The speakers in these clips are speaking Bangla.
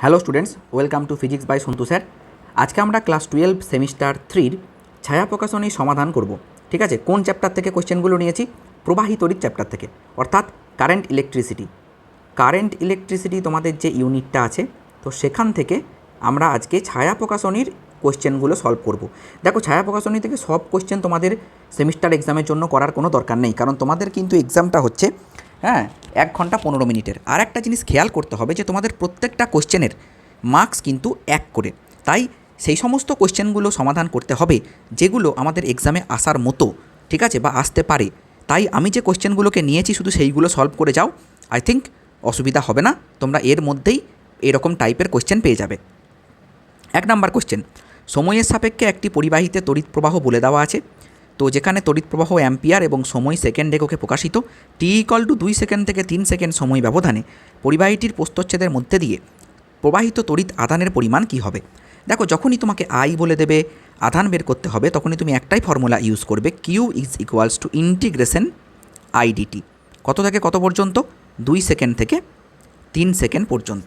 Hello students, welcome to physics by Santu sir. আজকে আমরা ক্লাস 12 সেমিস্টার 3 ছায়া প্রকাশনী সমাধান করব। ঠিক আছে, কোন চ্যাপ্টার থেকে কোশ্চেনগুলো নিয়েছি? প্রবাহী তড়িৎ চ্যাপ্টার থেকে, অর্থাৎ কারেন্ট ইলেকট্রিসিটি। কারেন্ট ইলেকট্রিসিটি তোমাদের যে ইউনিটটা আছে, তো সেখান থেকে আমরা আজকে ছায়া প্রকাশনীর কোশ্চেনগুলো সলভ করব। দেখো, ছায়া প্রকাশনী থেকে সব কোশ্চেন তোমাদের সেমিস্টার এক্সামের জন্য করার কোনো দরকার নেই, কারণ তোমাদের কিন্তু এক্সামটা হচ্ছে 1 ঘন্টা 15 মিনিটের। আর একটা জিনিস খেয়াল করতে হবে যে তোমাদের প্রত্যেকটা কোশ্চেনের মার্কস কিন্তু 1 করে। তাই সেই সমস্ত কোশ্চেনগুলো সমাধান করতে হবে যেগুলো আমাদের এক্সামে আসার মতো, ঠিক আছে, বা আসতে পারে। তাই আমি যে কোশ্চেনগুলোকে নিয়েছি শুধু সেইগুলো সলভ করে যাও, আই থিঙ্ক অসুবিধা হবে না, তোমরা এর মধ্যেই এরকম টাইপের কোশ্চেন পেয়ে যাবে। 1 নম্বর কোশ্চেন, সময়ের সাপেক্ষে একটি পরিবাহীতে তড়িৎ প্রবাহ বলে দেওয়া আছে। তো যেখানে তড়িৎ প্রবাহ অ্যাম্পিয়ার এবং সময় সেকেন্ড এককে প্রকাশিত, t = 2 সেকেন্ড থেকে 3 সেকেন্ড সময় ব্যবধানে পরিবাহীটির প্রস্থচ্ছেদের মধ্যে দিয়ে প্রবাহিত তড়িৎ আধানের পরিমাণ কী হবে? দেখো, যখনই তোমাকে আই বলে দেবে, আধান বের করতে হবে, তখনই তুমি একটাই ফর্মুলা ইউজ করবে, কিউ = ইন্টিগ্রেশন আইডিটি। কত থেকে কত পর্যন্ত? 2 সেকেন্ড থেকে 3 সেকেন্ড পর্যন্ত।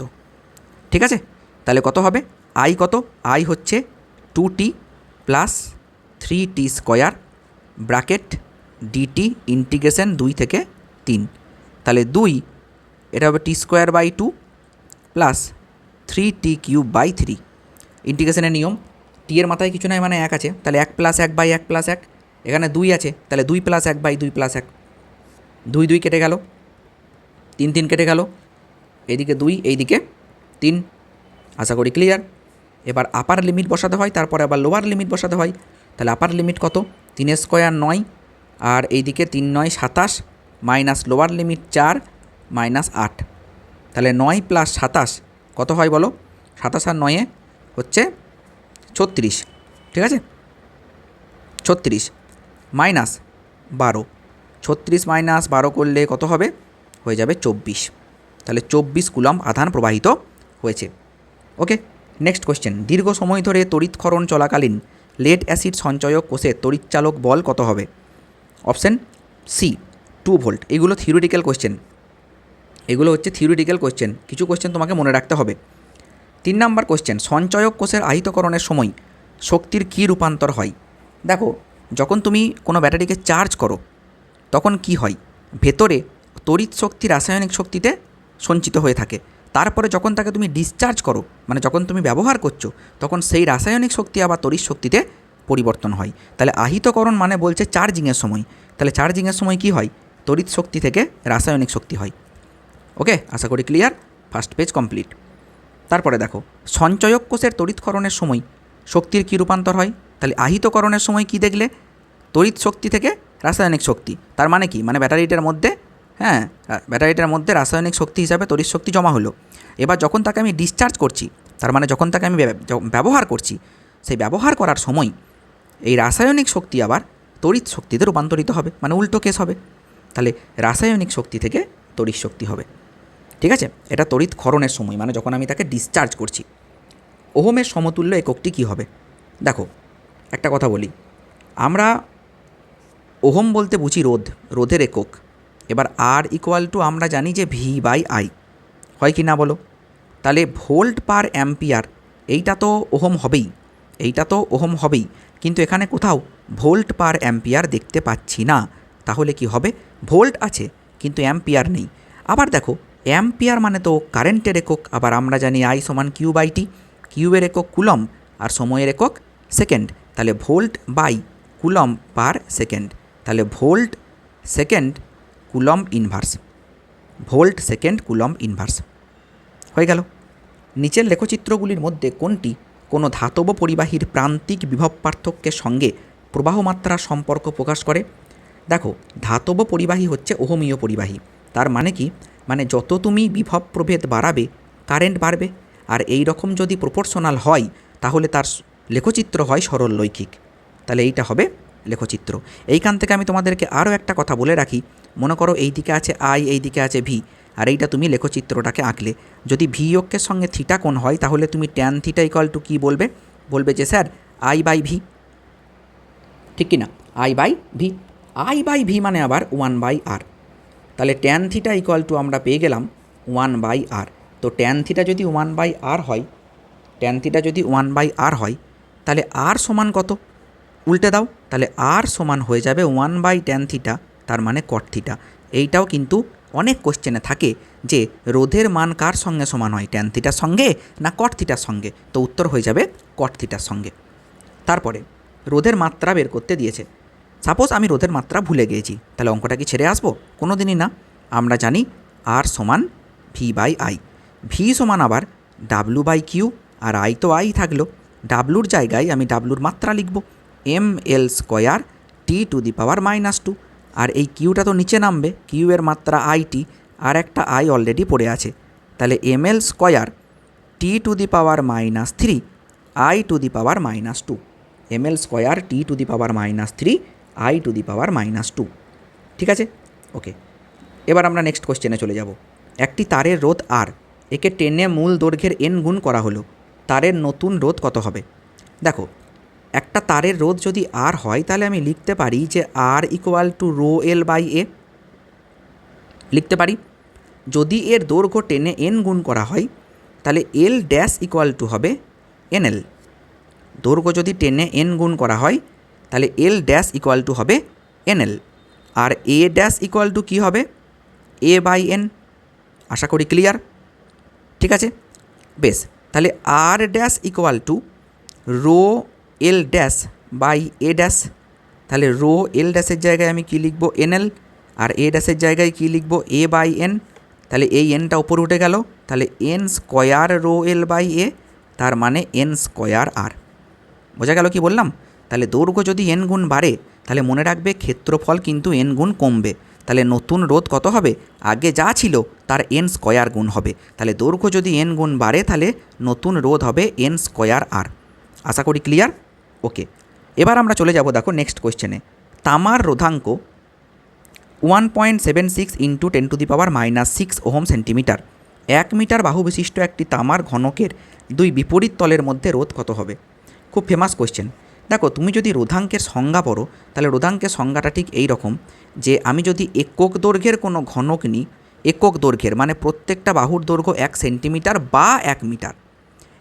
ঠিক আছে, তাহলে কত হবে? আই কত? আই হচ্ছে 2t + 3t² bracket DT integration 2 থেকে 3। তাহলে 2, এটা হবে t²/2 প্লাস 3t³ 3। ইন্টিগ্রেশনের নিয়ম, টি এর মাথায় কিছু নাই, মানে 1 আছে, তাহলে 1 + 1/1 + 1। এখানে 2 আছে, তাহলে 2 + 1/2 + 1। 2 2 কেটে গেল, 3 3 কেটে গেল, এইদিকে 2 এইদিকে 3। আশা করি ক্লিয়ার। এবার আপার লিমিট বসাতে হয়, তারপরে আবার লোয়ার লিমিট বসাতে হয়। তাহলে আপার লিমিট কত? 3² 9, আর এইদিকে 3 9 27, মাইনাস লোয়ার লিমিট 4 -8। তাহলে 9 + 27 কত হয় বলো? 27 আর 9 হচ্ছে 36। ঠিক আছে, 36 মাইনাস 12, 36 মাইনাস 12 করলে কত হবে? হয়ে যাবে 24। তাহলে 24 কুলম্ব আধান প্রবাহিত হয়েছে। ওকে, নেক্সট কোশ্চেন, দীর্ঘ সময় ধরে তড়িৎক্ষরণ চলাকালীন লেড অ্যাসিড সঞ্চয়ক কোষে তড়িৎচালক বল কত হবে? Option C 2 volt. এগুলো থিওরিটিক্যাল কোশ্চেন, এগুলো হচ্ছে থিওরিটিক্যাল কোশ্চেন, কিছু কোশ্চেন তোমাকে মনে রাখতে হবে। 3 নম্বর কোশ্চেন, সঞ্চয়ক কোষের আহিতকরণের সময় শক্তির কী রূপান্তর হয়? দেখো, যখন তুমি কোনো ব্যাটারিকে চার্জ করো তখন কি হয়? ভেতরে তড়িৎ শক্তি রাসায়নিক শক্তিতে সঞ্চিত হয়ে থাকে। তারপরে যখন তাকে তুমি ডিসচার্জ করো, মানে যখন তুমি ব্যবহার করছো, তখন সেই রাসায়নিক শক্তি আবার তড়িৎ শক্তিতে পরিবর্তন হয়। তাহলে আহিতকরণ মানে বলছে চার্জিংয়ের সময়। তাহলে চার্জিংয়ের সময় কি হয়? তড়িৎ শক্তি থেকে রাসায়নিক শক্তি হয়। ওকে, আশা করি ক্লিয়ার। First page complete. তারপরে দেখো, সঞ্চয়ক কোষের তড়িৎক্ষরণের সময় শক্তির কী রূপান্তর হয়? তাহলে আহিতকরণের সময় কি দেখলে? তড়িৎ শক্তি থেকে রাসায়নিক শক্তি। তার মানে কি? মানে ব্যাটারিটার মধ্যে ব্যাটারিটার মধ্যে রাসায়নিক শক্তি হিসাবে তড়িৎ শক্তি জমা হলো। এবার যখন তাকে আমি ডিসচার্জ করছি, তার মানে যখন তাকে আমি ব্যবহার করছি, সেই ব্যবহার করার সময় এই রাসায়নিক শক্তি আবার তড়িৎ শক্তিতে রূপান্তরিত হবে, মানে উল্টো কেস হবে। তাহলে রাসায়নিক শক্তি থেকে তড়িৎ শক্তি হবে। ঠিক আছে, এটা তড়িৎ ক্ষরণের সময়, মানে যখন আমি তাকে ডিসচার্জ করছি। ওহমের সমতুল্য এককটি কী হবে? দেখো, একটা কথা বলি, আমরা ওহম বলতে বুঝি রোধ, রোধের একক। এবার R = আমরা জানি যে V/I, হয় কি না বলো? তাহলে ভোল্ট পার অ্যাম্পিয়ার, এইটা তো ওহম হবেই, এইটা তো ওহম হবেই, কিন্তু এখানে কোথাও ভোল্ট পার অ্যাম্পিয়ার দেখতে পাচ্ছি না। তাহলে কি হবে? ভোল্ট আছে কিন্তু অ্যাম্পিয়ার নেই। আবার দেখো, অ্যাম্পিয়ার মানে তো কারেন্টের একক, আবার আমরা জানি I = Q/T, কিউবের একক কুলম্ব আর সময়ের একক সেকেন্ড। তাহলে volt by coulomb per second. তাহলে volt second coulomb inverse, volt second coulomb inverse হয়ে গেল। নিচের লেখচিত্রগুলির মধ্যে কোনটি কোনো ধাতব পরিবাহীর প্রান্তিক বিভব পার্থক্যের সঙ্গে প্রবাহমাত্রার সম্পর্ক প্রকাশ করে? দেখো, ধাতব পরিবাহী হচ্ছে ওহমীয় পরিবাহী। তার মানে কি? মানে যত তুমি বিভব প্রভেদ বাড়াবে কারেন্ট বাড়বে, আর এই রকম যদি প্রপোর্শনাল হয় তাহলে তার লেখচিত্র হয় সরলরৈখিক। তাহলে এইটা হবে লেখচিত্র। এইখান থেকে আমি তোমাদেরকে আরও একটা কথা বলে রাখি, মনে করো এই দিকে আছে I, এই দিকে আছে V, আর এইটা তুমি লেখচিত্রটাকে আঁকলে, যদি ভি অক্ষের সঙ্গে থিটা কোণ হয় তাহলে তুমি ট্যান থিটা = কী বলবে? বলবে যে স্যার I/V, ঠিক কি না? I/V, I/V মানে আবার 1/r। তাহলে ট্যান থিটা = আমরা পেয়ে গেলাম 1/r। তো ট্যান থিটা যদি 1/r হয়, ট্যান থিটা যদি 1/r হয়, তাহলে r সমান কত? উল্টে দাও, তাহলে r সমান হয়ে যাবে 1/tan থিটা, তার মানে কট থিটা। এইটাও কিন্তু অনেক কোশ্চেনে থাকে যে রোধের মান কার সঙ্গে সমান হয়, ট্যান থিটার সঙ্গে না কট থিটার সঙ্গে? তো উত্তর হয়ে যাবে কট থিটার সঙ্গে। তারপরে রোধের মাত্রা বের করতে দিয়েছে। সাপোজ আমি রোধের মাত্রা ভুলে গিয়েছি, তাহলে অঙ্কটা কি ছেড়ে আসবো? কোনো দিনই না। আমরা জানি r সমান v/i, ভি সমান আবার w/q, আর i তো i থাকলো। ডাব্লুর জায়গায় আমি ডাব্লুর মাত্রা লিখব ml² t⁻², আর এই কিউটা তো নিচে নামবে, কিউ এর মাত্রা it, আর একটা i অলরেডি পড়ে আছে, তাহলে ml² t⁻³ i⁻², ml² t⁻³ i⁻²। ঠিক আছে, ওকে। এবার আমরা নেক্সট কোশ্চেনে চলে যাব। একটি তারের রোধ আর, একে টেনে মূল দৈর্ঘ্যের n গুণ করা হলো, তারের নতুন রোধ কত হবে? দেখো, একটা তারের রোধ যদি আর হয়, তাহলে আমি লিখতে পারি যে r = ρl/a লিখতে পারি। যদি এর দৈর্ঘ্য টেনে n গুণ করা হয়, তাহলে l' হবে nl। দৈর্ঘ্য যদি টেনে n গুণ করা হয়, তাহলে l' হবে nl, আর a' কী হবে? a/n। আশা করি ক্লিয়ার। ঠিক আছে, বেশ। তাহলে r' ρl'/a', তাহলে ρl' জায়গায় আমি কী লিখব? nl, আর a' জায়গায় কী লিখব? a/n। তাহলে এই nটা উপরে উঠে গেল, তাহলে n² ρl/a, তার মানে n²r। বোঝা গেল কি বললাম? তাহলে দৈর্ঘ্য যদি n গুণ বাড়ে, তাহলে মনে রাখবে ক্ষেত্রফল কিন্তু n গুণ কমবে, তাহলে নতুন রোধ কত হবে? আগে যা ছিল তার n² গুণ হবে। তাহলে দৈর্ঘ্য যদি n গুণ বাড়ে, তাহলে নতুন রোধ হবে n²r। আশা করি ক্লিয়ার। ওকে, এবার আমরা চলে যাব দেখো নেক্সট কোয়েশ্চেনে। তামার রোধাঙ্ক 1.76 × 10⁻⁻6 ওহম সেন্টিমিটার। 1 মিটার বাহু বিশিষ্ট একটি তামার ঘনকের দুই বিপরীত তলের মধ্যে রোধ কত হবে? খুব ফেমাস কোয়েশ্চেন। দেখো, তুমি যদি রোধাঙ্কের সংজ্ঞা পড়ো, তাহলে রোধাঙ্কের সংজ্ঞাটা ঠিক এই রকম, যে আমি যদি একক দৈর্ঘ্যের কোনো ঘনক নিই, একক দৈর্ঘ্যের মানে প্রত্যেকটা বাহুর দৈর্ঘ্য 1 সেন্টিমিটার বা 1 মিটার,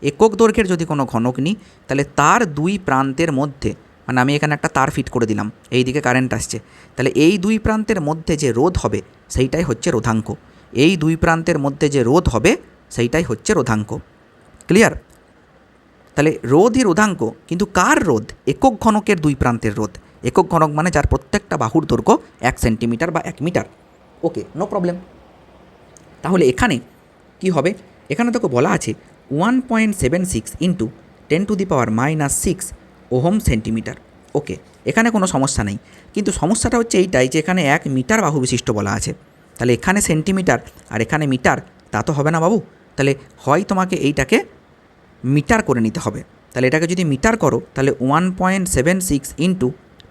একক দৈর্ঘ্যের যদি কোনো ঘনক নিই, তাহলে তার দুই প্রান্তের মধ্যে, মানে আমি এখানে একটা তার ফিট করে দিলাম, এই দিকে কারেন্ট আসছে, তাহলে এই দুই প্রান্তের মধ্যে যে রোধ হবে সেইটাই হচ্ছে রোধাঙ্ক। এই দুই প্রান্তের মধ্যে যে রোধ হবে সেইটাই হচ্ছে রোধাঙ্ক। ক্লিয়ার? তাহলে রোধই রোধাঙ্ক, কিন্তু কার রোধ? একক ঘনকের দুই প্রান্তের রোধ। একক ঘনক মানে যার প্রত্যেকটা বাহুর দৈর্ঘ্য 1 সেন্টিমিটার বা 1 মিটার। ওকে, নো প্রবলেম। তাহলে এখানে কি হবে? এখানে তোকে বলা আছে 1.76 × 10⁻⁻6 ওহম সেন্টিমিটার। ওকে, এখানে কোনো সমস্যা নেই, কিন্তু সমস্যাটা হচ্ছে এইটাই যে এখানে 1 মিটার বাহু বিশিষ্ট বলা আছে। তাহলে এখানে সেন্টিমিটার আর এখানে মিটার, তা তো হবে না বাবু। তাহলে হয় তোমাকে এইটাকে মিটার করে নিতে হবে। তাহলে এটাকে যদি মিটার করো, তাহলে 1.76 ×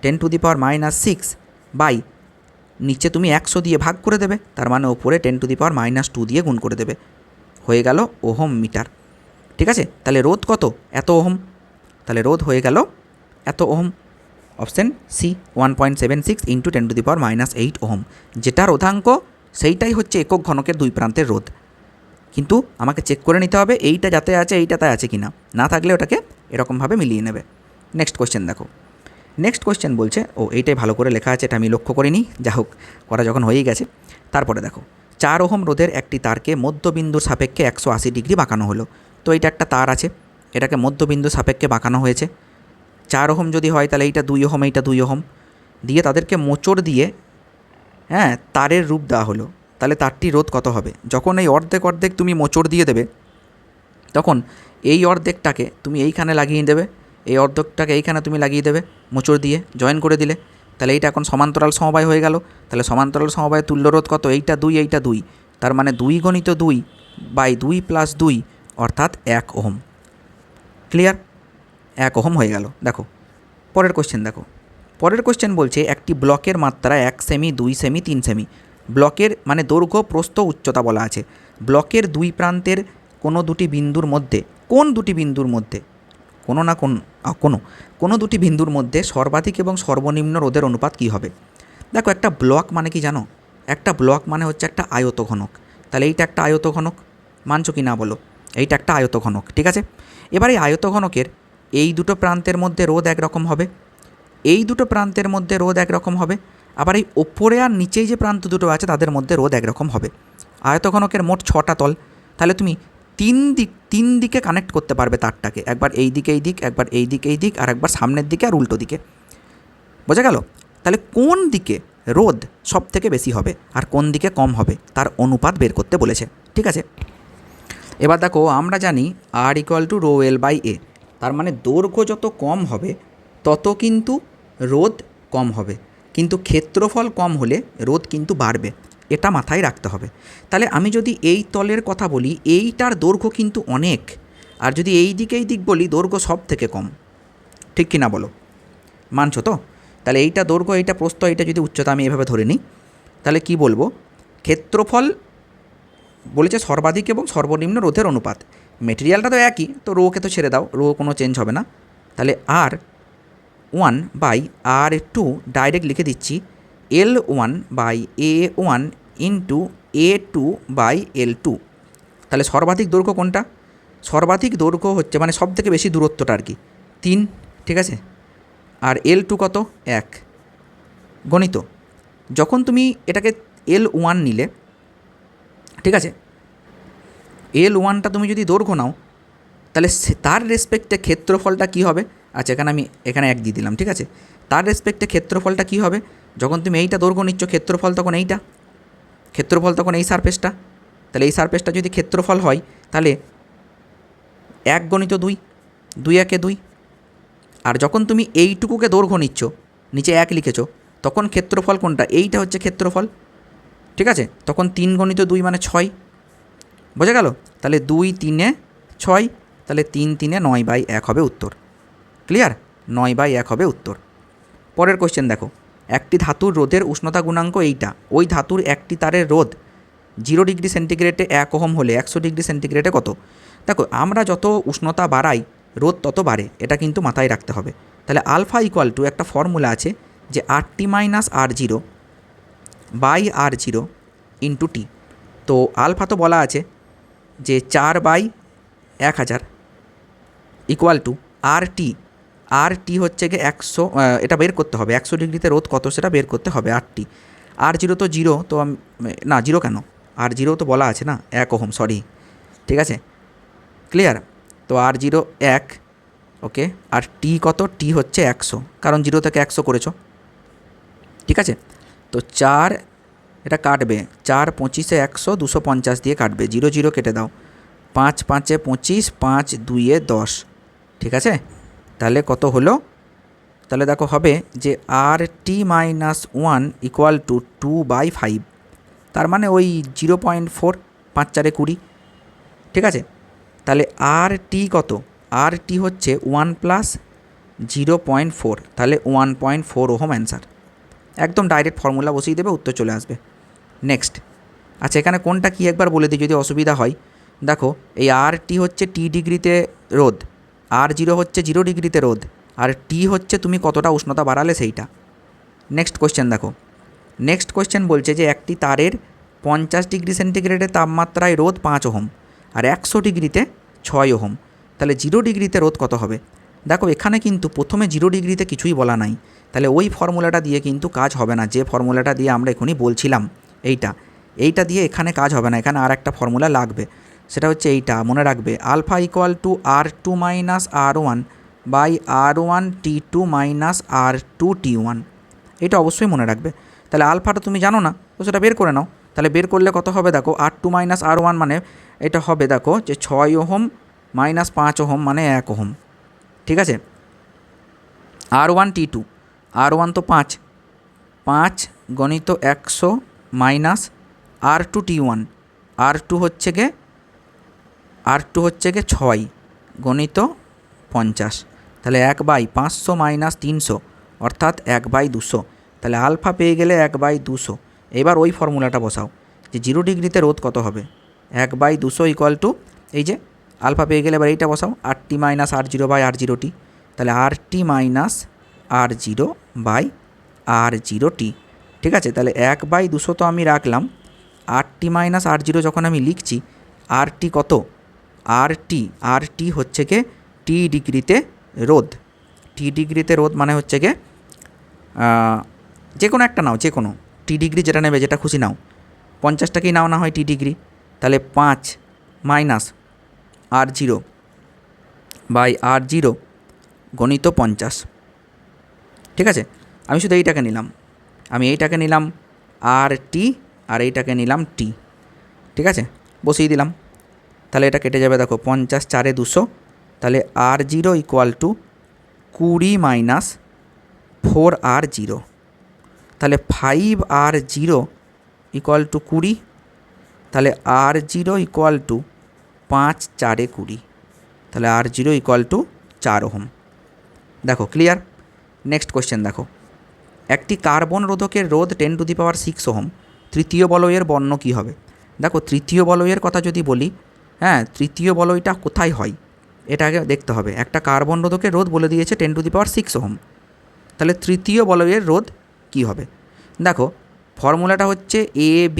10⁻⁻6 বাই নিচে তুমি 100 দিয়ে ভাগ করে দেবে, তার মানে ওপরে 10⁻⁻2 দিয়ে গুণ করে দেবে, হয়ে গেল ওহম মিটার। ঠিক আছে, তাহলে রোধ কত? এত ওহম। তাহলে রোধ হয়ে গেল এত ওহম। Option C, 1.76 × 10⁻⁻8 ohm. যেটা রোধাঙ্ক সেইটাই হচ্ছে একক ঘনকের দুই প্রান্তের রোধ। কিন্তু আমাকে চেক করে নিতে হবে এইটা যাতে আছে এইটাতে আছে কি না, না থাকলে ওটাকে এরকমভাবে মিলিয়ে নেবে। নেক্সট কোয়েশ্চেন দেখো। নেক্সট কোয়েশ্চেন বলছে, এইটাই ভালো করে লেখা আছে, এটা আমি লক্ষ্য করিনি, যা হোক করা যখন হয়েই গেছে। তারপরে দেখো, 4 ওহম রোধের একটি তারকে মধ্যবিন্দুর সাপেক্ষে 180 ডিগ্রি বাঁকানো হলো। তো এটা একটা তার আছে, এটাকে মধ্যবিন্দু সাপেক্ষে বাঁকানো হয়েছে। 4 ওহম যদি হয়, তাহলে এইটা 2 ওহম, এইটা 2 ওহম দিয়ে তাদেরকে মোচড় দিয়ে তারের রূপ দেওয়া হলো। তাহলে তারটি রোধ কত হবে? যখন এই অর্ধেক অর্ধেক তুমি মোচড় দিয়ে দেবে, তখন এই অর্ধেকটাকে তুমি এইখানে লাগিয়ে দেবে, এই অর্ধেকটাকে এইখানে তুমি লাগিয়ে দেবে মোচড় দিয়ে জয়েন করে দিলে, তাহলে এইটা এখন সমান্তরাল সমবায় হয়ে গেল। তাহলে সমান্তরাল সমবায়ের তুল্য রোধ কত? এইটা 2, এইটা 2, তার মানে 2 × 2/2 + 2 অর্থাৎ 1 ওহম। ক্লিয়ার? 1 ওহম হয়ে গেল। দেখো পরের কোশ্চেন দেখো। পরের কোশ্চেন বলছে একটি ব্লকের মাত্রা 1 সেমি, 2 সেমি, 3 সেমি। ব্লকের মানে দৈর্ঘ্য, প্রস্থ, উচ্চতা বলা আছে। ব্লকের দুই প্রান্তের কোনো দুটি বিন্দুর মধ্যে, কোন দুটি বিন্দুর মধ্যে, কোনো দুটি বিন্দুর মধ্যে সর্বাধিক এবং সর্বনিম্ন রোধের অনুপাত কী হবে? দেখো, একটা ব্লক মানে কি জানো? একটা ব্লক মানে হচ্ছে একটা আয়তঘনক। তাহলে এইটা একটা আয়তঘনক, মানছো কি না বলো? এইটা একটা আয়তঘনক, ঠিক আছে। এবার এই আয়তঘনকের এই দুটো প্রান্তের মধ্যে রোধ একরকম হবে, এই দুটো প্রান্তের মধ্যে রোধ একরকম হবে, আবার এই ওপরে আর নিচেই যে প্রান্ত দুটো আছে তাদের মধ্যে রোধ একরকম হবে। আয়তঘনকের মোট 6টা তল, তাহলে তুমি তিন দিকে কানেক্ট করতে পারবে তারটাকে, একবার এই দিকে এই দিক, একবার এই দিকে এই দিক, আর একবার সামনের দিকে আর উল্টো দিকে। বোঝা গেল? তাহলে কোন দিকে রোধ সব থেকে বেশি হবে আর কোন দিকে কম হবে তার অনুপাত বের করতে বলেছে, ঠিক আছে। এবার দেখো, আমরা জানি R equal to rho L by A, তার মানে দৈর্ঘ্য যত কম হবে তত কিন্তু রোধ কম হবে, কিন্তু ক্ষেত্রফল কম হলে রোধ কিন্তু বাড়বে, এটা মাথায় রাখতে হবে। তাহলে আমি যদি এই তলের কথা বলি, এইটার দৈর্ঘ্য কিন্তু অনেক, আর যদি এই দিক বলি দৈর্ঘ্য সব থেকে কম, ঠিক কি না বলো? মানছো তো? তাহলে এইটা দৈর্ঘ্য, এইটা প্রস্থ, এইটা যদি উচ্চতা আমি এভাবে ধরে নিই, তাহলে কি বলবো? ক্ষেত্রফল বলেছে সর্বাধিক এবং সর্বনিম্ন রোধের অনুপাত, মেটেরিয়ালটা তো একই, তো রোকে তো ছেড়ে দাও, রো কোনো চেঞ্জ হবে না। তাহলে R1/R2 ডাইরেক্ট লিখে দিচ্ছি L1/A1 ইন্টু A2/L2। তাহলে সর্বাধিক দৈর্ঘ্য কোনটা? সর্বাধিক দৈর্ঘ্য হচ্ছে মানে সব থেকে বেশি দূরত্বটা আর কি 3, ঠিক আছে। আর L2 কত? 1 গণিত। যখন তুমি এটাকে L1 নিলে, ঠিক আছে, L1টা তুমি যদি দৈর্ঘ্য নাও, তাহলে তার রেসপেক্টে ক্ষেত্রফলটা কী হবে? আচ্ছা, আমি এখানে 1 দিয়ে দিলাম, ঠিক আছে। তার রেসপেক্টে ক্ষেত্রফলটা কী হবে? যখন তুমি এইটা দৈর্ঘ্য নিচ্ছ, ক্ষেত্রফল তখন এইটা, ক্ষেত্রফল তখন এই সারফেসটা। তাহলে এই সারফেসটা যদি ক্ষেত্রফল হয়, তাহলে 1 গণিত 2, 2 একে 2। আর যখন তুমি এইটুকুকে দৈর্ঘ্য নিচ্ছ, নিচে 1 লিখেছো, তখন ক্ষেত্রফল কোনটা? এইটা হচ্ছে ক্ষেত্রফল, ঠিক আছে। তখন 3 গণিত 2 মানে 6। বোঝা গেল? তাহলে 2 3 6, তাহলে 3 3 9/1 হবে উত্তর। ক্লিয়ার? 9/1 হবে উত্তর। পরের কোশ্চেন দেখো, একটি ধাতুর রোধের উষ্ণতা গুণাঙ্ক এইটা, ওই ধাতুর একটি তারের রোধ 0 ডিগ্রি সেন্টিগ্রেডে 1 ওহম হলে 100 ডিগ্রি সেন্টিগ্রেডে কত? দেখো, আমরা যত উষ্ণতা বাড়াই রোধ তত বাড়ে, এটা কিন্তু মাথায় রাখতে হবে। তাহলে আলফা ইকুয়াল টু একটা ফর্মুলা আছে যে RT minus R0/R0 into T. তো আলফা তো বলা আছে যে 4/1000 ইকুয়াল টু RT হচ্ছে গিয়ে 100, এটা বের করতে হবে 100 ডিগ্রিতে রোধ কত সেটা বের করতে হবে। R0 তো 0, তো না 0 কেন, R0 তো বলা আছে না 1 ওহম, সরি, ঠিক আছে, ক্লিয়ার। তো R0 1, ওকে। আর টি কত? টি হচ্ছে 100, কারণ 0 থেকে 100 করেছো, ঠিক আছে। তো 4, এটা কাটবে, 4 25 100, 250 দিয়ে কাটবে, 0 0 কেটে দাও, 5 5 25, 5 2 10, ঠিক আছে। তাহলে কত হলো? তাহলে দেখো হবে যে RT মাইনাস 1 ইকুয়াল টু 2/5, তার মানে ওই 0.4, 5 4 20, ঠিক আছে। তাহলে RT কত? RT হচ্ছে 1 প্লাস 0.4, তাহলে 1.4 ওহম অ্যান্সার। একদম ডাইরেক্ট ফর্মুলা বসিয়ে দেবে, উত্তর চলে আসবে। নেক্সট, আচ্ছা এখানে কোনটা কি একবার বলে দিই যদি অসুবিধা হয়। দেখো, এই RT হচ্ছে টি ডিগ্রিতে রোধ, R0 হচ্ছে 0 ডিগ্রিতে রোধ, আর টি হচ্ছে তুমি কতটা উষ্ণতা বাড়ালে সেইটা। নেক্সট কোশ্চেন দেখো, নেক্সট কোশ্চেন বলছে যে একটি তারের 50 ডিগ্রি সেন্টিগ্রেডের তাপমাত্রায় রোধ 5 ওহম আর 100 ডিগ্রিতে 6 ওহম, তাহলে 0 ডিগ্রিতে রোধ কত হবে? দেখো, এখানে কিন্তু প্রথমে 0 ডিগ্রিতে কিছুই বলা নাই, তাহলে ওই ফর্মুলাটা দিয়ে কিন্তু কাজ হবে না, যে ফর্মুলাটা দিয়ে আমরা এখনই বলছিলাম এইটা দিয়ে এখানে কাজ হবে না, এখানে আর একটা ফর্মুলা লাগবে, সেটা হচ্ছে এইটা, মনে রাখবে, alpha equal to R2 minus R1/R1T2 minus R2T1, এটা অবশ্যই মনে রাখবে। তাহলে আলফাটা তুমি জানো না, তো সেটা বের করে নাও। তাহলে বের করলে কত হবে? দেখো, R2 মাইনাস R1 মানে এটা হবে, দেখো যে 6 ওহম মাইনাস 5 ওহম মানে 1 ওহম, ঠিক আছে। R1T2, R1 তো 5 গণিত 100 মাইনাস R2T1, R2 হচ্ছে গে 6 গণিত 50, তাহলে 1/500 মাইনাস 300 অর্থাৎ 1/200, তাহলে আলফা পেয়ে গেলে 1/200। এবার ওই ফর্মুলাটা বসাও যে 0 ডিগ্রিতে রোধ কত হবে, 1/200 ইকুয়াল টু, এই যে আলফা পেয়ে গেলে এবার এইটা বসাও, RT মাইনাস R0/R0T, তাহলে RT মাইনাস R0/R0T, ঠিক আছে। তাহলে 1/200 তো আমি রাখলাম, RT মাইনাস R0 যখন আমি লিখছি আর টি কত, আর টি হচ্ছে কে টি ডিগ্রিতে রোধ। টি ডিগ্রিতে রোধ মানে হচ্ছে কে যে কোনো একটা নাও, যে কোনো টি ডিগ্রি যেটা নেবে, যেটা খুশি নাও, 50টাকেই নাও না হয় টি ডিগ্রি, তাহলে 5 মাইনাস R0 বাই R0 গণিত 50। ঠিক আছে, আমি শুধু এইটাকে নিলাম, আর টি, আর এইটাকে নিলাম টি। ঠিক আছে, বসিয়ে দিলাম, তাহলে এটা কেটে যাবে, দেখো 50 4 200, তাহলে R0 equal to 20 minus 4R0, তাহলে 5R0 ইকুয়াল টু 20, তাহলে R0 ইকুয়াল টু 5 4 20, তাহলে R0 ইকুয়াল টু 4 ওহম। দেখো ক্লিয়ার। নেক্সট কোয়েশ্চেন দেখো, একটি কার্বন রোধকের রোধ 10⁶ ওহম, তৃতীয় বলয়ের বর্ণ কী হবে? দেখো তৃতীয় বলয়ের কথা যদি বলি, হ্যাঁ, তৃতীয় বলয়টা কোথায় হয় এটা আগে দেখতে হবে। একটা কার্বন রোধকের রোধ বলে দিয়েছে 10⁶ ওহম, তাহলে তৃতীয় বলয়ের রোধ কী হবে? দেখো ফর্মুলাটা হচ্ছে AB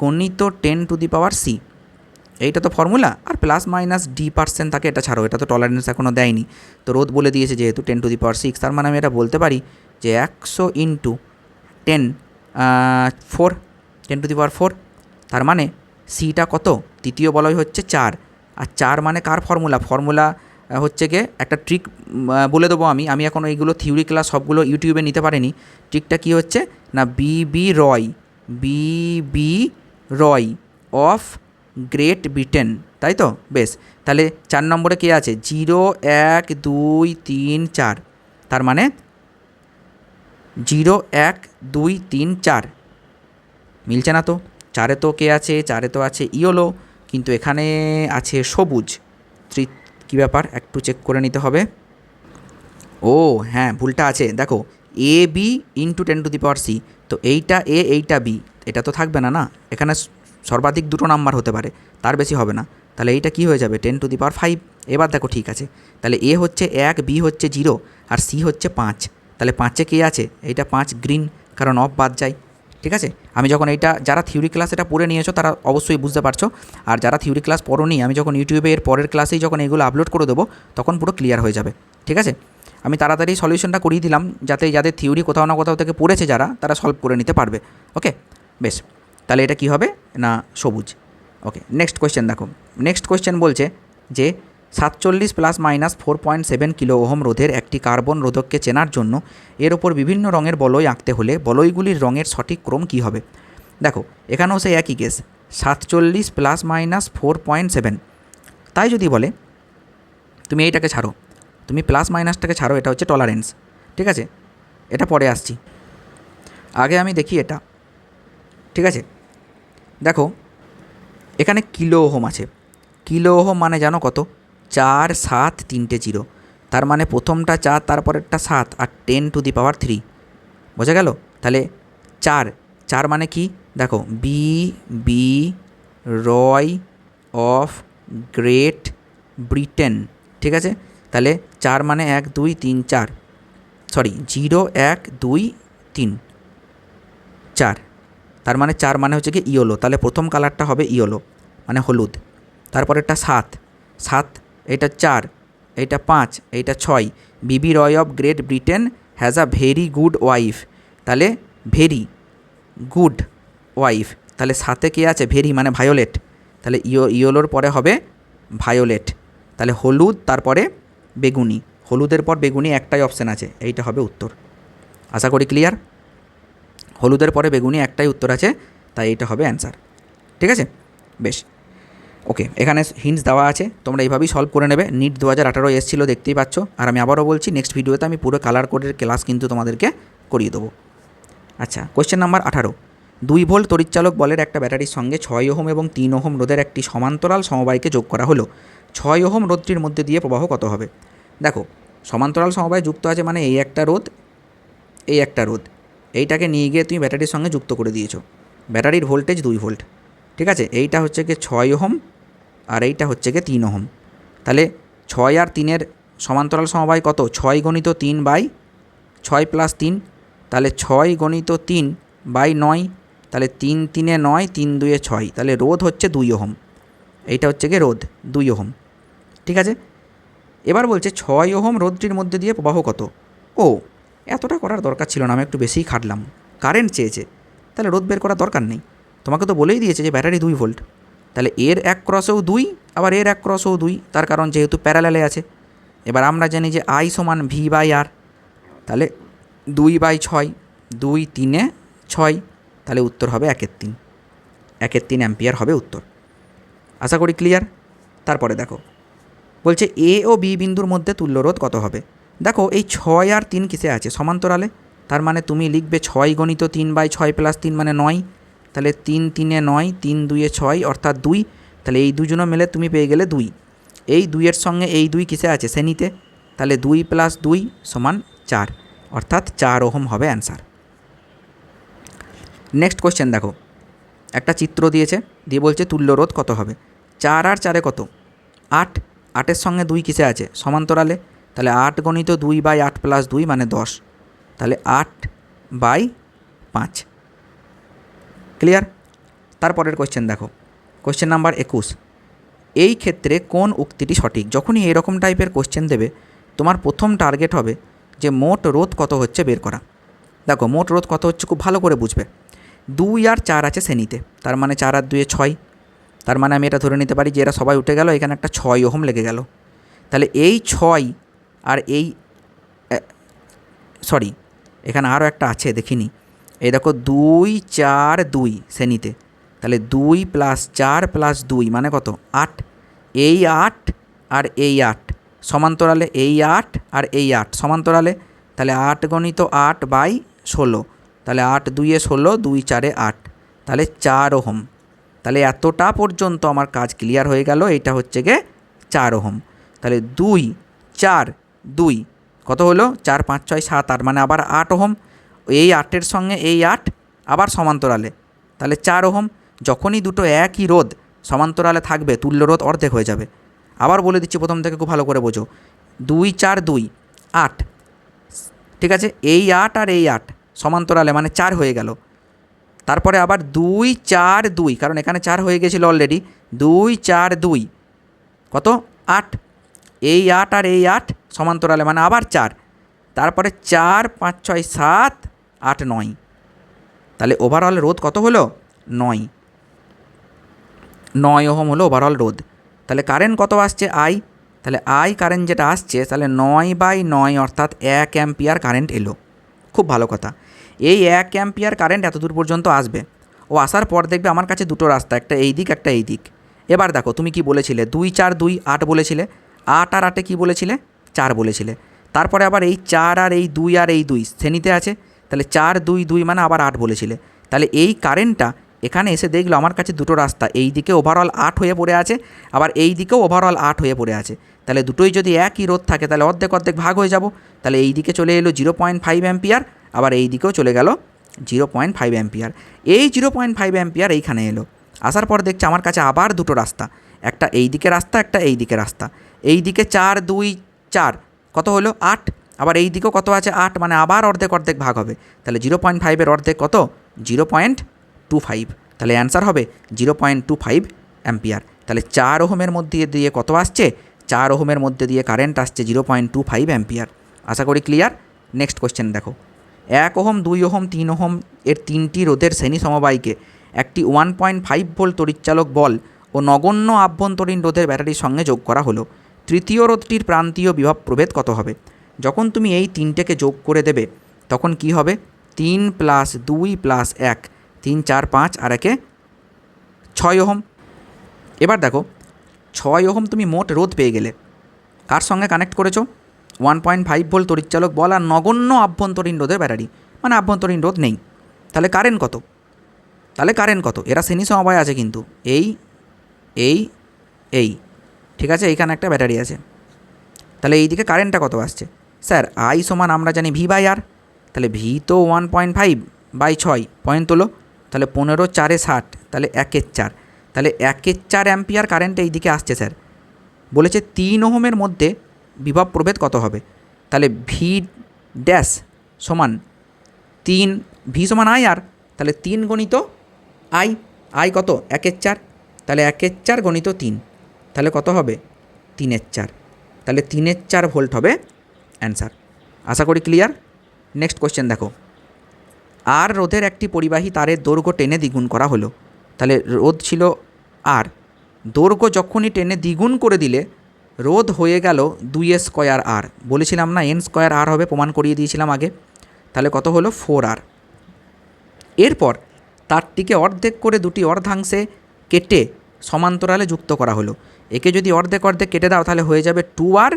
গণিত 10⁶, এইটা তো ফর্মুলা, আর প্লাস মাইনাস D% থাকে, এটা ছাড়ো, এটা তো টলারেন্স এখনও দেয়নি, তো রোধ বলে দিয়েছে যেহেতু 10⁶, তার মানে আমি এটা বলতে পারি যে 100 ইন্টু 10⁴, তার মানে সিটা কত, তৃতীয় বলয় হচ্ছে 4, আর 4 মানে কার ফর্মুলা হচ্ছে গিয়ে একটা ট্রিক বলে দেবো আমি এখন এইগুলো থিওরি ক্লাস সবগুলো ইউটিউবে নিতে পারিনি। ট্রিকটা কি হচ্ছে না, বিবি রয় অফ গ্রেট ব্রিটেন, তাই তো? বেশ, তাহলে 4 নম্বরে কে আছে, 0 1 2 3 4, তার মানে 0 1 2 3 4 মিলছে না তো? 4-এ তো কে আছে, 4-এ তো আছে ইয়েলো, কিন্তু এখানে আছে সবুজ। কী ব্যাপার, একটু চেক করে নিতে হবে। ও হ্যাঁ, ভুলটা আছে, দেখো AB ইন্টু 10⁶, তো এইটা A এইটা B, এটা তো থাকবে না, এখানে সর্বাধিক 2টো নাম্বার হতে পারে, তার বেশি হবে না, তাহলে এইটা কি হয়ে যাবে 10⁵। এবার দেখো ঠিক আছে, তাহলে A হচ্ছে 1, B হচ্ছে 0, আর C হচ্ছে 5, তাহলে 5-এ কে আছে, এইটা 5 গ্রিন, কারণ অফ বাদ যায়। ঠিক আছে, আমি যখন এইটা, যারা থিওরি ক্লাস এটা পড়ে নিয়েছো তারা অবশ্যই বুঝতে পারছো, আর যারা থিওরি ক্লাস পড়োনি, আমি যখন ইউটিউবে এর পরের ক্লাসেই যখন এগুলো আপলোড করে দেবো তখন পুরো ক্লিয়ার হয়ে যাবে। ঠিক আছে, আমি তাড়াতাড়ি সলিউশনটা করিয়ে দিলাম, যাতে যাদের থিওরি কোথাও না কোথাও থেকে পড়েছে যারা, তারা সলভ করে নিতে পারবে। ওকে, বেশ, তাহলে এটা কি হবে না, সবুজ। ওকে, নেক্সট কোয়েশ্চেন দেখো, নেক্সট কোয়েশ্চেন বলছে যে 47 ± 4.7 কিলো ওহম রোধের একটি কার্বন রোধককে চেনার জন্য এর ওপর বিভিন্ন রঙের বলয় আঁকতে হলে বলয়গুলির রঙের সঠিক ক্রম কী হবে? দেখো এখানেও সেই একই কেস, 47 ± 4.7, তাই যদি বলে তুমি এইটাকে ছাড়ো, তুমি প্লাস মাইনাসটাকে ছাড়ো, এটা হচ্ছে টলারেন্স। ঠিক আছে, এটা পরে আসছি, আগে আমি দেখি এটা। ঠিক আছে, দেখো এখানে কিলো ওহম আছে, কিলো ওহম মানে জানো কত, 4 7 3টে 0, তার মানে প্রথমটা 4, তারপরেরটা 7, আর 10⁻³ বোঝা গেল? তাহলে 4 মানে কি, দেখো B Roy of Great Britain. ঠিক আছে, তাহলে 4 মানে 1 2 3 4, সরি 0 1 2 3 4, তার মানে 4 মানে হচ্ছে কি ইয়েলো, তাহলে প্রথম কালারটা হবে ইয়েলো মানে হলুদ, তারপরেরটা 7, এইটা 4, এইটা 5, এইটা 6, B B Roy of Great Britain has a very good wife, তাহলে ভেরি গুড ওয়াইফ, তাহলে 7-এ কে আছে, ভেরি মানে ভায়োলেট, তাহলে ইয়েলোর পরে হবে ভায়োলেট, তাহলে হলুদ, তারপরে বেগুনি, হলুদের পর বেগুনি একটাই অপশান আছে, এইটা হবে উত্তর। আশা করি ক্লিয়ার, হলুদের পরে বেগুনি একটাই উত্তর আছে, তাই এইটা হবে অ্যান্সার। ঠিক আছে, বেশ, ওকে, এখানে হিন্টস দেওয়া আছে, তোমরা এইভাবেই সলভ করে নেবে। নিট 2018 এসেছিলো, দেখতেই পাচ্ছ, আর আমি আবারও বলছি নেক্সট ভিডিওতে আমি পুরো কালার কোডের ক্লাস কিন্তু তোমাদেরকে করিয়ে দেবো। আচ্ছা, কোয়েশ্চেন নাম্বার 18, 2 ভোল্ট তড়িৎচালক বলের একটা ব্যাটারির সঙ্গে 6 ওহম এবং 3 ওহম রোধের একটি সমান্তরাল সমবায়কে যোগ করা হলো, 6 ওহম রোধটির মধ্যে দিয়ে প্রবাহ কত হবে? দেখো সমান্তরাল সমবায় যুক্ত আছে মানে এই একটা রোধ, এই একটা রোধ, এইটাকে নিয়ে গিয়ে তুমি ব্যাটারির সঙ্গে যুক্ত করে দিয়েছো, ব্যাটারির ভোল্টেজ 2 ভোল্ট। ঠিক আছে, এইটা হচ্ছে কি 6 ওহম, আর এইটা হচ্ছে কি 3 ওহম, তাহলে 6 আর 3-এর সমান্তরাল সমবায় কত, 6 × 3/6 + 3, তাহলে 6 × 3/9, তাহলে 3 3 9, 3 2 6, তাহলে রোধ হচ্ছে 2 ওহম। এইটা হচ্ছে গিয়ে রোধ 2 ওহম। ঠিক আছে, এবার বলছে 6 ওহম রোধটির মধ্যে দিয়ে প্রবাহ কত। ও, এতটা করার দরকার ছিল না, আমি একটু বেশিই খাটলাম। কারেন্ট চেয়েছে, তাহলে রোধ বের করার দরকার নেই, তোমাকে তো বলেই দিয়েছে যে ব্যাটারি 2 ভোল্ট, তাহলে এর এক ক্রসেও 2, আবার এর এক ক্রসেও 2, তার কারণ যেহেতু প্যারালালে আছে। এবার আমরা জানি যে আই সমান ভি বাই আর, তাহলে 2/6, 2 3 6, তাহলে উত্তর হবে 1/3, 1/3 অ্যাম্পিয়ার হবে উত্তর। আশা করি ক্লিয়ার। তারপরে দেখো বলছে এ ও বি বিন্দুর মধ্যে তুল্যরোধ কত হবে। দেখো এই 6 আর 3 কিসে আছে, সমান্তরালে, তার মানে তুমি লিখবে 6 গণিত 3/6 + 3 মানে 9, তাহলে 3 3 9, 3 2 6 অর্থাৎ 2, তাহলে এই দুজনে মিলে তুমি পেয়ে গেলে 2। এই 2-এর সঙ্গে এই 2 কিসে আছে, শ্রেণীতে, তাহলে 2 + 2 = 4, অর্থাৎ 4 ওহম হবে অ্যান্সার। নেক্সট কোশ্চেন দেখো, একটা চিত্র দিয়েছে, দিয়ে বলছে তুল্যরোধ কত হবে। 4 আর 4 কত, 8, 8-এর সঙ্গে 2 কিসে আছে, সমান্তরালে, তাহলে 8 গণিত 2/8 + 2 মানে 10, তাহলে 8/5। ক্লিয়ার। তারপরের কোশ্চেন দেখো, কোশ্চেন নাম্বার 21, এই ক্ষেত্রে কোন উক্তিটি সঠিক। যখনই এরকম টাইপের কোশ্চেন দেবে, তোমার প্রথম টার্গেট হবে যে মোট রোধ কত হচ্ছে বের করা। দেখো মোট রোধ কত হচ্ছে খুব ভালো করে বুঝবে। 2 আর 4 আছে শ্রেণীতে, তার মানে 4 আর 2 6, তার মানে আমি এটা ধরে নিতে পারি যে এরা সবাই উঠে গেল, এখানে একটা 6 ওহম লেগে গেল। তাহলে এই 6 আর এই সরি, এখানে আরও একটা আছে দেখিনি, এই দেখো 2 4 2 শ্রেণীতে, তাহলে 2 + 4 + 2 মানে কত, 8। এই 8 আর এই 8 সমান্তরালে, এই 8 আর এই 8 সমান্তরালে, তাহলে 8 গণিত 8/16, তাহলে 8 2 16, 2 4 8, তাহলে 4 ওহম। তাহলে এতটা পর্যন্ত আমার কাজ ক্লিয়ার হয়ে গেল, এটা হচ্ছে গিয়ে 4 ওহম। তাহলে 2 4 2 কত হলো, 4 5 6 7, 8 মানে আবার 8 ওহম। এই 8-এর সঙ্গে এই 8 আবার সমান্তরালে, তাহলে 4 ওহম। যখনই দুটো একই রোধ সমান্তরালে থাকবে, তুল্য রোধ অর্ধেক হয়ে যাবে। আবার বলে দিচ্ছি প্রথম থেকে, খুব ভালো করে বোঝো। 2 4 2 8, ঠিক আছে, এই 8 আর এই 8 সমান্তরালে মানে 4 হয়ে গেল। তারপরে আবার 2 4 2, কারণ এখানে 4 হয়ে গেছিলো অলরেডি, 2 4 2 কত, 8, এই 8 আর এই 8 সমান্তরালে মানে আবার 4, তারপরে 4 5 6 7 8 9, তাহলে ওভারঅল রোধ কত হলো, 9 ওহম হলো ওভারঅল রোধ। তাহলে কারেন্ট কত আসছে, আই, তাহলে আই কারেন্ট যেটা আসছে, তাহলে 9/9 অর্থাৎ 1 অ্যাম্পিয়ার কারেন্ট এলো। খুব ভালো কথা, এই 1 অ্যাম্পিয়ার কারেন্ট এত দূর পর্যন্ত আসবে। ও আসার পর দেখবে আমার কাছে দুটো রাস্তা, একটা এই দিক একটা এই দিক। এবার দেখো তুমি কি বলেছিলে, 2 4 2 8 বলেছিলে, 8 আর 8-এ কী বলেছিলে, 4 বলেছিলে। তারপরে আবার এই 4 আর এই 2 আর এই 2 শ্রেণীতে আছে, তাহলে 4 2 2 মানে আবার 8 বলেছিলে। তাহলে এই কারেন্টটা এখানে এসে দেখলো আমার কাছে দুটো রাস্তা, এই দিকে ওভারঅল 8 হয়ে পড়ে আছে, আবার এই দিকেও ওভারঅল 8 হয়ে পড়ে আছে। তাহলে দুটোই যদি একই রোধ থাকে, তাহলে অর্ধেক অর্ধেক ভাগ হয়ে যাব। তাহলে এই দিকে চলে এলো 0.5 অ্যাম্পিয়ার, আবার এই দিকেও চলে গেল 0.5 অ্যাম্পিয়ার। এই 0.5 অ্যাম্পিয়ার এইখানে এলো, আসার পর দেখছে আমার কাছে আবার দুটো রাস্তা, একটা এই দিকে রাস্তা, একটা এই দিকে রাস্তা। এই দিকে 4 2 4 কত হলো, 8, আবার এই দিকেও কত আছে, 8, মানে আবার অর্ধেক অর্ধেক ভাগ হবে। তাহলে 0.5-এর অর্ধেক কত, 0.25, তাহলে অ্যান্সার হবে 0.25 অ্যাম্পিয়ার। তাহলে 4 ওহমের মধ্যে দিয়ে কত আসছে, 4 ওহমের মধ্যে দিয়ে কারেন্ট আসছে 0.25 অ্যাম্পিয়ার। আশা করি ক্লিয়ার। নেক্সট কোশ্চেন দেখো, 1 ওহম 2 ওহম 3 ওহম এর 3টি রোধের শ্রেণী সমবায়কে একটি 1.5 ভোল্ট তড়িৎচালক বল ও নগণ্য আভ্যন্তরীণ রোধের ব্যাটারির সঙ্গে যোগ করা হলো। তৃতীয় রোধটির প্রান্তীয় বিভব প্রভেদ কত হবে। যখন তুমি এই তিনটেকে যোগ করে দেবে, তখন কি হবে, 3 + 2 + 1, 3 4 5 আর 1 6 ওহম। এবার দেখো 6 ওহম তুমি মোট রোধ পেয়ে গেলে, কার সঙ্গে কানেক্ট করেছো, 1.5 ভোল্ট তড়িৎচালক বল আর নগণ্য আভ্যন্তরীণ রোধের ব্যাটারি, মানে আভ্যন্তরীণ রোধ নেই। তাহলে কারেন্ট কত, এরা শ্রেণী সমবায় আছে কিন্তু, এই এই এই, ঠিক আছে, এইখানে একটা ব্যাটারি আছে। তাহলে এই দিকে কারেন্টটা কত আসছে, স্যার আই সমান আমরা জানি V/R, তাহলে ভি তো 1.5/6 পয়েন্ট তোলো, তাহলে 15 4 60, তাহলে 1 4, তাহলে 1 4 অ্যাম্পিয়ার কারেন্ট এই দিকে আসছে। স্যার বলেছে 3 ওহমের মধ্যে বিভব প্রভেদ কত হবে, তাহলে ভি ড্যাশ সমান 3, ভি সমান আই আর, তাহলে 3 গণিত আই, আই কত 1 4, তাহলে 1/4 গণিত 3, তাহলে কত হবে 3/4, তাহলে 3/4 ভোল্ট হবে অ্যান্সার। আশা করি ক্লিয়ার। নেক্সট কোয়েশ্চেন দেখো, আর রোধের একটি পরিবাহী তারের দৈর্ঘ্য টেনে দ্বিগুণ করা হলো। তাহলে রোধ ছিল আর, দৈর্ঘ্য যখনই টেনে দ্বিগুণ করে দিলে রোধ হয়ে গেল 2a² আর। বলেছিলাম না n² আর হবে, প্রমাণ করিয়ে দিয়েছিলাম আগে। তাহলে কত হলো 4r। এরপর তারটিকে অর্ধেক করে দুটি অর্ধাংশে কেটে সমান্তরালে যুক্ত করা হলো। একে যদি অর্ধেক অর্ধেক কেটে দাও তাহলে হয়ে যাবে 2r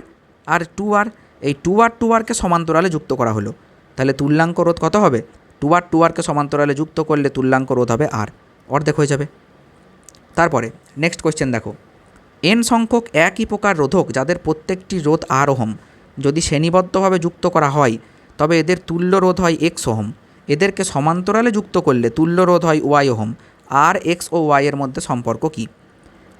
আর 2r। এই 2rকে সমান্তরালে যুক্ত করা হলো, তাহলে তুল্যাঙ্ক রোধ কত হবে? 2rকে সমান্তরালে যুক্ত করলে তুল্যাঙ্ক রোধ হবে আর, অর্ধেক হয়ে যাবে। তারপরে নেক্সট কোয়েশ্চেন দেখো, n সংখ্যক একই প্রকার রোধক যাদের প্রত্যেকটি রোধ r ওহম যদি শ্রেণীবদ্ধভাবে যুক্ত করা হয় তবে এদের তুল্য রোধ হয় x ওহম। এদেরকে সমান্তরালে যুক্ত করলে তুল্য রোধ হয় y ওহম। আর x ও y এর মধ্যে সম্পর্ক কী?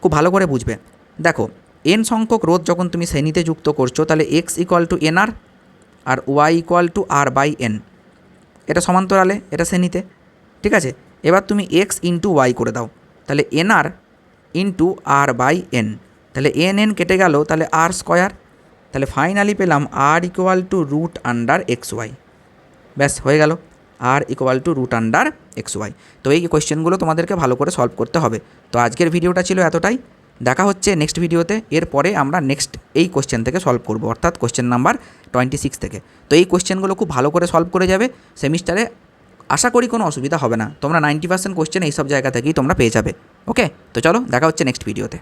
খুব ভালো করে বুঝবে। দেখো, n সংখ্যক রোধ যখন তুমি শ্রেণীতে যুক্ত করছো তাহলে x = nr আর y = r/n। এটা সমান্তরালে, এটা শ্রেণীতে, ঠিক আছে। এবার তুমি x × y করে দাও, তাহলে nr × r/n, তাহলে n কেটে গেল, তাহলে r²। তাহলে ফাইনালি পেলাম r = √xy। ব্যাস হয়ে গেল, r = √xy। তো এই কোয়েশ্চেনগুলো তোমাদেরকে ভালো করে সলভ করতে হবে। তো আজকের ভিডিওটা ছিল এতটাই, দেখা হচ্ছে নেক্সট ভিডিওতে। এরপরে আমরা নেক্সট এই কোয়েশ্চেন থেকে সলভ করব, অর্থাৎ কোয়েশ্চেন নাম্বার 26 থেকে। তো এই কোয়েশ্চেনগুলো খুব ভালো করে সলভ করে যাবে সেমিস্টারে, আশা করি কোনো অসুবিধা হবে না। তোমরা 90% কোয়েশ্চেন এইসব জায়গা থেকেই তোমরা পেয়ে যাবে। ওকে, তো চলো দেখা হচ্ছে নেক্সট ভিডিওতে।